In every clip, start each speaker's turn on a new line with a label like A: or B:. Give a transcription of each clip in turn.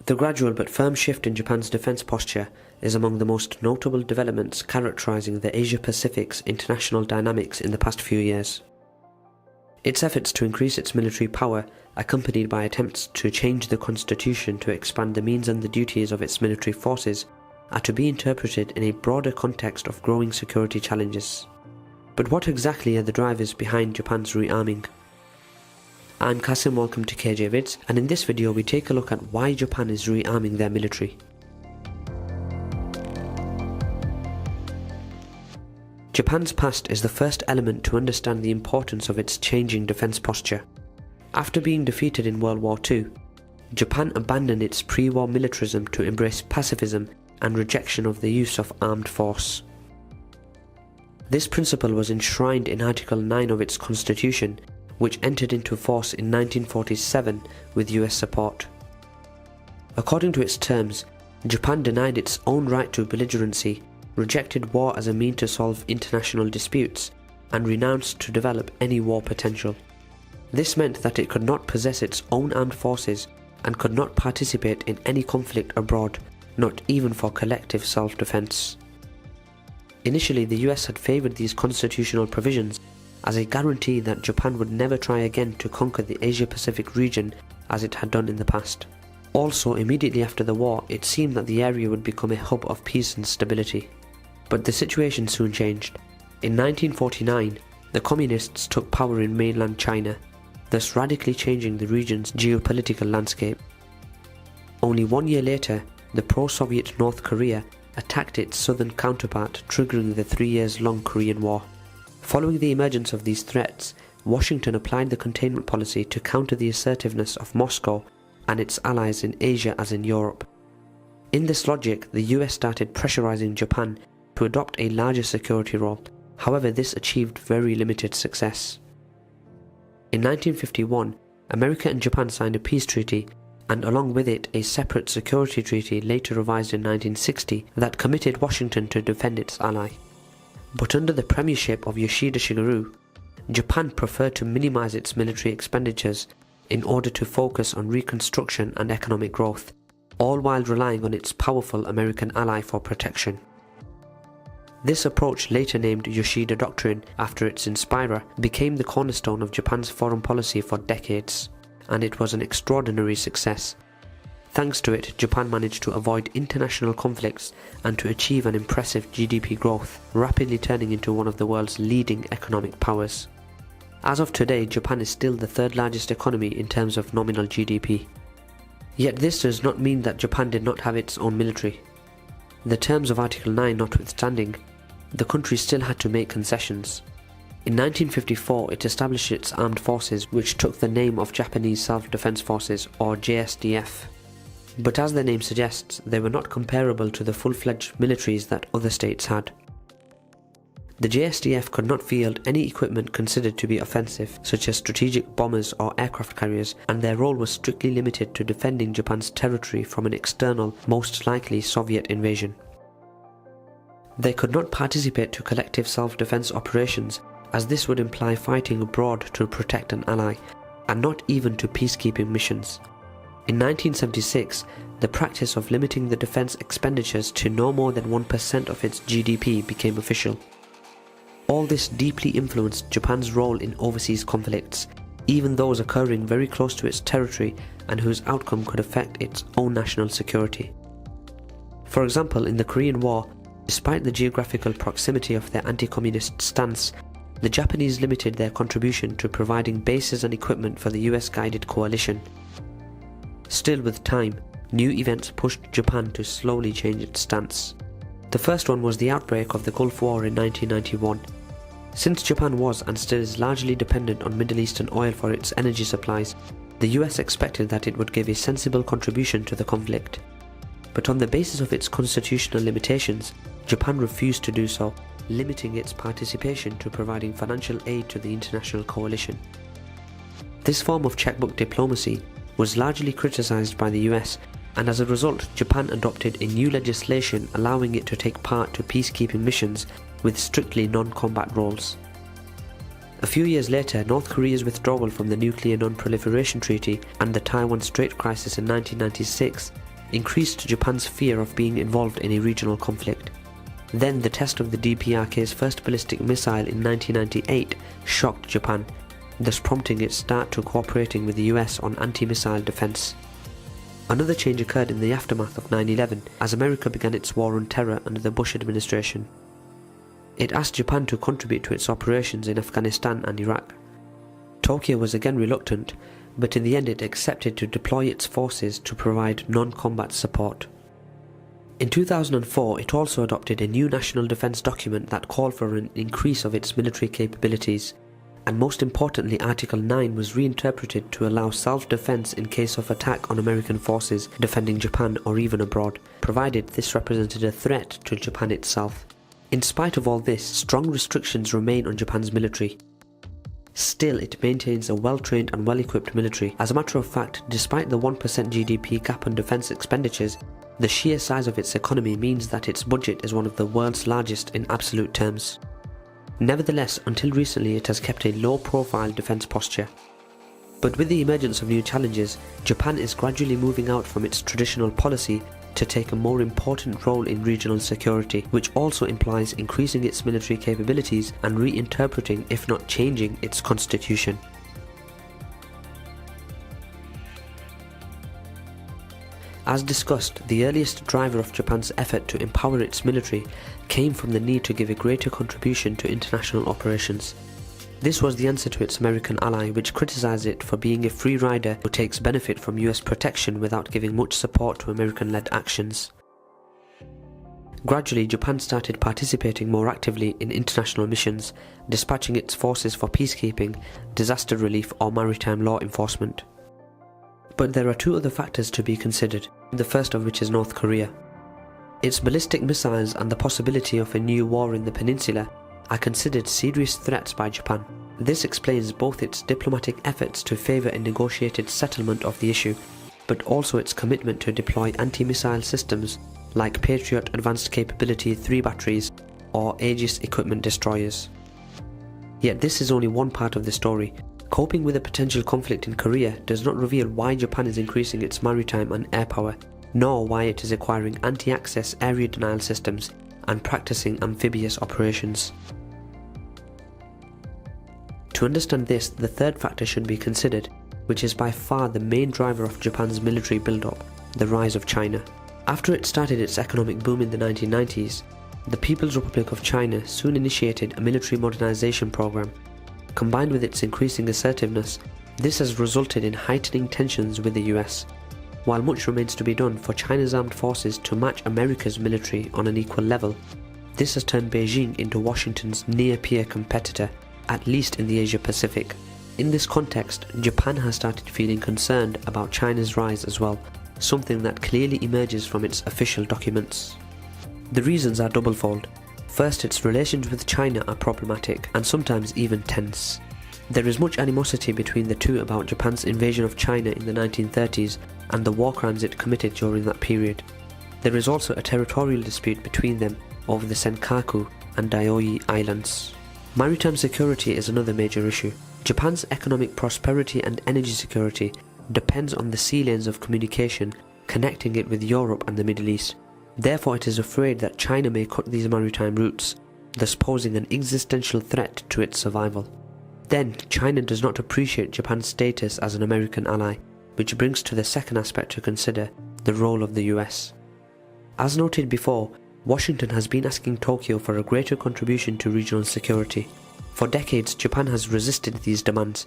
A: The gradual but firm shift in Japan's defense posture is among the most notable developments characterizing the Asia-Pacific's international dynamics in the past few years. Its efforts to increase its military power, accompanied by attempts to change the constitution to expand the means and the duties of its military forces, are to be interpreted in a broader context of growing security challenges. But what exactly are the drivers behind Japan's rearming? I'm Kasim, welcome to KJ Vids, and in this video we take a look at why Japan is rearming their military. Japan's past is the first element to understand the importance of its changing defense posture. After being defeated in World War II, Japan abandoned its pre-war militarism to embrace pacifism and rejection of the use of armed force. This principle was enshrined in Article 9 of its constitution, which entered into force in 1947 with US support. According to its terms, Japan denied its own right to belligerency, rejected war as a means to solve international disputes, and renounced to develop any war potential. This meant that it could not possess its own armed forces and could not participate in any conflict abroad, not even for collective self-defense. Initially, the US had favored these constitutional provisions as a guarantee that Japan would never try again to conquer the Asia-Pacific region as it had done in the past. Also, immediately after the war, it seemed that the area would become a hub of peace and stability. But the situation soon changed. In 1949, the Communists took power in mainland China, thus radically changing the region's geopolitical landscape. Only 1 year later, the pro-Soviet North Korea attacked its southern counterpart, triggering the 3 years long Korean War. Following the emergence of these threats, Washington applied the containment policy to counter the assertiveness of Moscow and its allies in Asia as in Europe. In this logic, the US started pressurizing Japan to adopt a larger security role. However, this achieved very limited success. In 1951, America and Japan signed a peace treaty, and along with it a separate security treaty later revised in 1960 that committed Washington to defend its ally. But under the premiership of Yoshida Shigeru, Japan preferred to minimize its military expenditures in order to focus on reconstruction and economic growth, all while relying on its powerful American ally for protection. This approach, later named Yoshida Doctrine after its inspirer, became the cornerstone of Japan's foreign policy for decades, and it was an extraordinary success. Thanks to it, Japan managed to avoid international conflicts and to achieve an impressive GDP growth, rapidly turning into one of the world's leading economic powers. As of today, Japan is still the third largest economy in terms of nominal GDP. Yet this does not mean that Japan did not have its own military. The terms of Article 9 notwithstanding, the country still had to make concessions. In 1954, it established its armed forces, which took the name of Japanese Self-Defense Forces, or JSDF. But as their name suggests, they were not comparable to the full-fledged militaries that other states had. The JSDF could not field any equipment considered to be offensive, such as strategic bombers or aircraft carriers, and their role was strictly limited to defending Japan's territory from an external, most likely Soviet invasion. They could not participate to collective self-defense operations, as this would imply fighting abroad to protect an ally, and not even to peacekeeping missions. In 1976, the practice of limiting the defense expenditures to no more than 1% of its GDP became official. All this deeply influenced Japan's role in overseas conflicts, even those occurring very close to its territory and whose outcome could affect its own national security. For example, in the Korean War, despite the geographical proximity of their anti-communist stance, the Japanese limited their contribution to providing bases and equipment for the US-guided coalition. Still, with time, new events pushed Japan to slowly change its stance. The first one was the outbreak of the Gulf War in 1991. Since Japan was and still is largely dependent on Middle Eastern oil for its energy supplies, the US expected that it would give a sensible contribution to the conflict. But on the basis of its constitutional limitations, Japan refused to do so, limiting its participation to providing financial aid to the international coalition. This form of checkbook diplomacy was largely criticized by the US, and as a result, Japan adopted a new legislation allowing it to take part to peacekeeping missions with strictly non-combat roles. A few years later, North Korea's withdrawal from the Nuclear Non-Proliferation Treaty and the Taiwan Strait crisis in 1996 increased Japan's fear of being involved in a regional conflict. Then the test of the DPRK's first ballistic missile in 1998 shocked Japan, thus prompting its start to cooperating with the US on anti-missile defense. Another change occurred in the aftermath of 9/11 as America began its war on terror under the Bush administration. It asked Japan to contribute to its operations in Afghanistan and Iraq. Tokyo was again reluctant, but in the end it accepted to deploy its forces to provide non-combat support. In 2004, it also adopted a new national defense document that called for an increase of its military capabilities, and most importantly, Article 9 was reinterpreted to allow self-defense in case of attack on American forces defending Japan or even abroad, provided this represented a threat to Japan itself. In spite of all this, strong restrictions remain on Japan's military. Still, it maintains a well-trained and well-equipped military. As a matter of fact, despite the 1% GDP gap on defense expenditures, the sheer size of its economy means that its budget is one of the world's largest in absolute terms. Nevertheless, until recently it has kept a low-profile defense posture. But with the emergence of new challenges, Japan is gradually moving out from its traditional policy to take a more important role in regional security, which also implies increasing its military capabilities and reinterpreting, if not changing, its constitution. As discussed, the earliest driver of Japan's effort to empower its military came from the need to give a greater contribution to international operations. This was the answer to its American ally, which criticized it for being a free rider who takes benefit from US protection without giving much support to American-led actions. Gradually, Japan started participating more actively in international missions, dispatching its forces for peacekeeping, disaster relief or maritime law enforcement. But there are two other factors to be considered, the first of which is North Korea. Its ballistic missiles and the possibility of a new war in the peninsula are considered serious threats by Japan. This explains both its diplomatic efforts to favour a negotiated settlement of the issue, but also its commitment to deploy anti-missile systems like Patriot Advanced Capability 3 batteries or Aegis equipment destroyers. Yet this is only one part of the story. Coping with a potential conflict in Korea does not reveal why Japan is increasing its maritime and air power, nor why it is acquiring anti-access area denial systems and practicing amphibious operations. To understand this, the third factor should be considered, which is by far the main driver of Japan's military build-up, the rise of China. After it started its economic boom in the 1990s, the People's Republic of China soon initiated a military modernization program. Combined with its increasing assertiveness, this has resulted in heightening tensions with the US. While much remains to be done for China's armed forces to match America's military on an equal level, this has turned Beijing into Washington's near-peer competitor, at least in the Asia-Pacific. In this context, Japan has started feeling concerned about China's rise as well, something that clearly emerges from its official documents. The reasons are doublefold. First, its relations with China are problematic and sometimes even tense. There is much animosity between the two about Japan's invasion of China in the 1930s and the war crimes it committed during that period. There is also a territorial dispute between them over the Senkaku and Diaoyu Islands. Maritime security is another major issue. Japan's economic prosperity and energy security depends on the sea lanes of communication connecting it with Europe and the Middle East. Therefore, it is afraid that China may cut these maritime routes, thus posing an existential threat to its survival. Then, China does not appreciate Japan's status as an American ally, which brings to the second aspect to consider, the role of the US. As noted before, Washington has been asking Tokyo for a greater contribution to regional security. For decades, Japan has resisted these demands,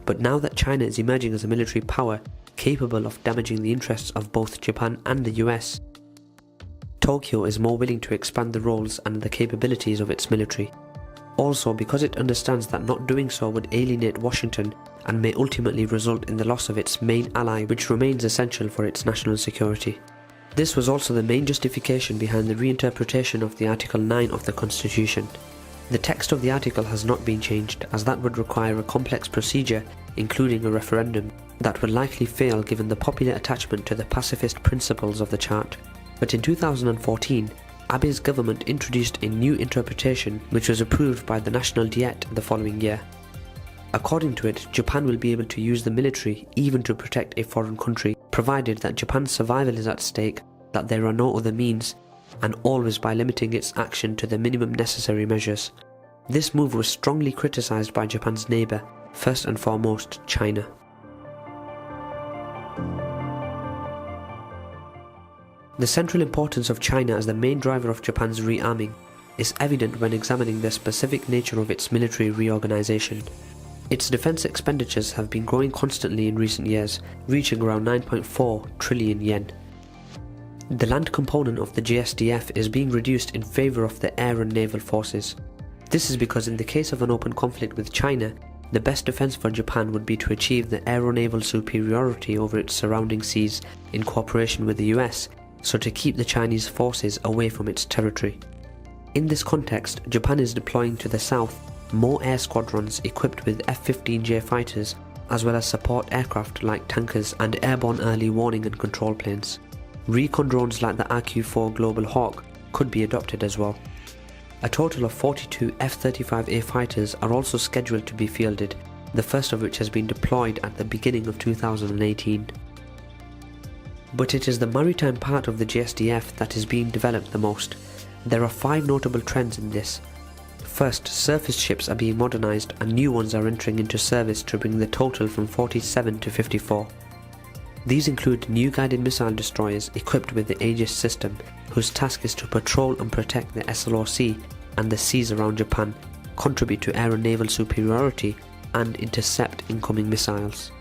A: but now that China is emerging as a military power capable of damaging the interests of both Japan and the US, Tokyo is more willing to expand the roles and the capabilities of its military. Also, because it understands that not doing so would alienate Washington and may ultimately result in the loss of its main ally, which remains essential for its national security. This was also the main justification behind the reinterpretation of the Article 9 of the Constitution. The text of the article has not been changed, as that would require a complex procedure, including a referendum, that would likely fail given the popular attachment to the pacifist principles of the chart. But in 2014, Abe's government introduced a new interpretation which was approved by the National Diet the following year. According to it, Japan will be able to use the military even to protect a foreign country, provided that Japan's survival is at stake, that there are no other means, and always by limiting its action to the minimum necessary measures. This move was strongly criticized by Japan's neighbor, first and foremost China. The central importance of China as the main driver of Japan's rearming is evident when examining the specific nature of its military reorganization. Its defense expenditures have been growing constantly in recent years, reaching around 9.4 trillion yen. The land component of the JSDF is being reduced in favor of the air and naval forces. This is because in the case of an open conflict with China, the best defense for Japan would be to achieve the aeronaval superiority over its surrounding seas in cooperation with the US, so to keep the Chinese forces away from its territory. In this context, Japan is deploying to the south more air squadrons equipped with F-15J fighters, as well as support aircraft like tankers and airborne early warning and control planes. Recon drones like the RQ-4 Global Hawk could be adopted as well. A total of 42 F-35A fighters are also scheduled to be fielded, the first of which has been deployed at the beginning of 2018. But it is the maritime part of the JSDF that is being developed the most. There are 5 notable trends in this. First, surface ships are being modernized and new ones are entering into service to bring the total from 47 to 54. These include new guided missile destroyers equipped with the Aegis system, whose task is to patrol and protect the SLOC and the seas around Japan, contribute to air and naval superiority, and intercept incoming missiles.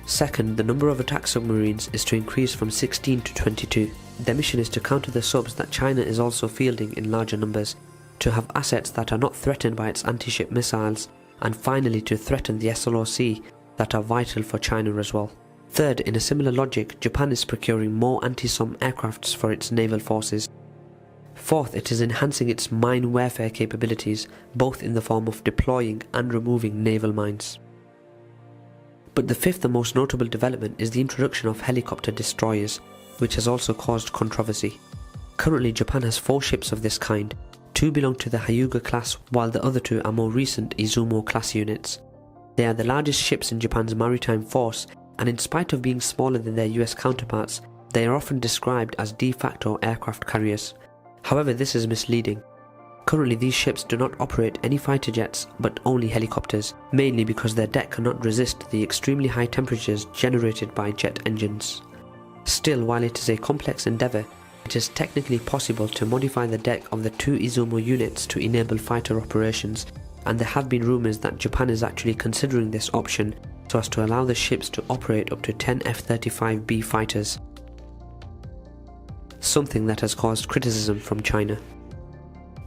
A: Second, the number of attack submarines is to increase from 16 to 22. Their mission is to counter the subs that China is also fielding in larger numbers, to have assets that are not threatened by its anti-ship missiles, and finally to threaten the SLOC that are vital for China as well. Third, in a similar logic, Japan is procuring more anti-SOM aircrafts for its naval forces. Fourth, it is enhancing its mine warfare capabilities, both in the form of deploying and removing naval mines. But the fifth and most notable development is the introduction of helicopter destroyers, which has also caused controversy. Currently, Japan has 4 ships of this kind. 2 belong to the Hyuga class, while the other 2 are more recent Izumo class units. They are the largest ships in Japan's maritime force, and in spite of being smaller than their US counterparts, they are often described as de facto aircraft carriers. However, this is misleading. Currently, these ships do not operate any fighter jets, but only helicopters, mainly because their deck cannot resist the extremely high temperatures generated by jet engines. Still, while it is a complex endeavour, it is technically possible to modify the deck of the 2 Izumo units to enable fighter operations, and there have been rumours that Japan is actually considering this option so as to allow the ships to operate up to 10 F-35B fighters, something that has caused criticism from China.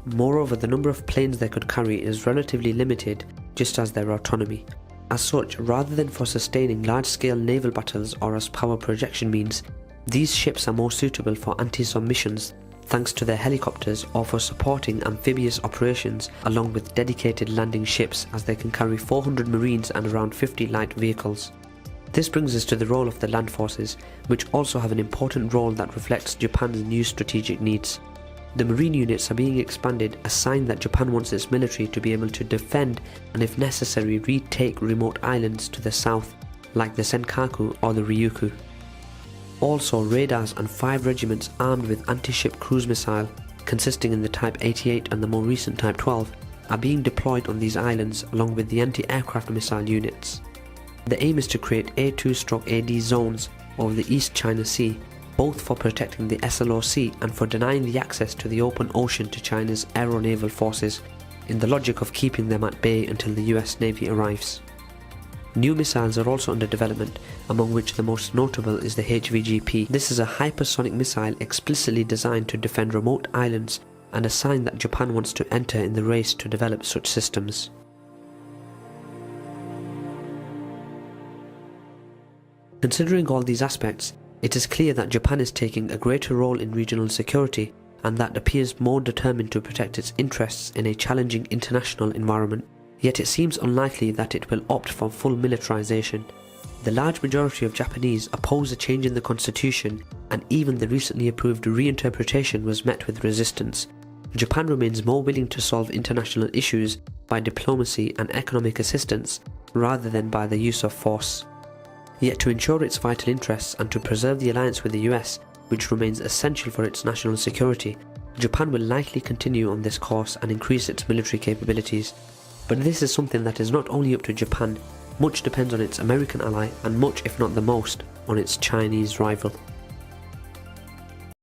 A: Moreover, the number of planes they could carry is relatively limited, just as their autonomy. As such, rather than for sustaining large-scale naval battles or as power projection means, these ships are more suitable for anti-SOM missions thanks to their helicopters, or for supporting amphibious operations along with dedicated landing ships, as they can carry 400 marines and around 50 light vehicles. This brings us to the role of the land forces, which also have an important role that reflects Japan's new strategic needs. The marine units are being expanded, a sign that Japan wants its military to be able to defend and, if necessary, retake remote islands to the south, like the Senkaku or the Ryukyu. Also, radars and 5 regiments armed with anti-ship cruise missile, consisting in the Type 88 and the more recent Type 12, are being deployed on these islands along with the anti-aircraft missile units. The aim is to create A2/AD zones over the East China Sea, both for protecting the SLOC and for denying the access to the open ocean to China's aeronaval forces, in the logic of keeping them at bay until the US Navy arrives. New missiles are also under development, among which the most notable is the HVGP. This is a hypersonic missile explicitly designed to defend remote islands, and a sign that Japan wants to enter in the race to develop such systems. Considering all these aspects, it is clear that Japan is taking a greater role in regional security, and that appears more determined to protect its interests in a challenging international environment. Yet it seems unlikely that it will opt for full militarization. The large majority of Japanese oppose a change in the constitution, and even the recently approved reinterpretation was met with resistance. Japan remains more willing to solve international issues by diplomacy and economic assistance rather than by the use of force. Yet to ensure its vital interests and to preserve the alliance with the US, which remains essential for its national security, Japan will likely continue on this course and increase its military capabilities. But this is something that is not only up to Japan, much depends on its American ally and much, if not the most, on its Chinese rival.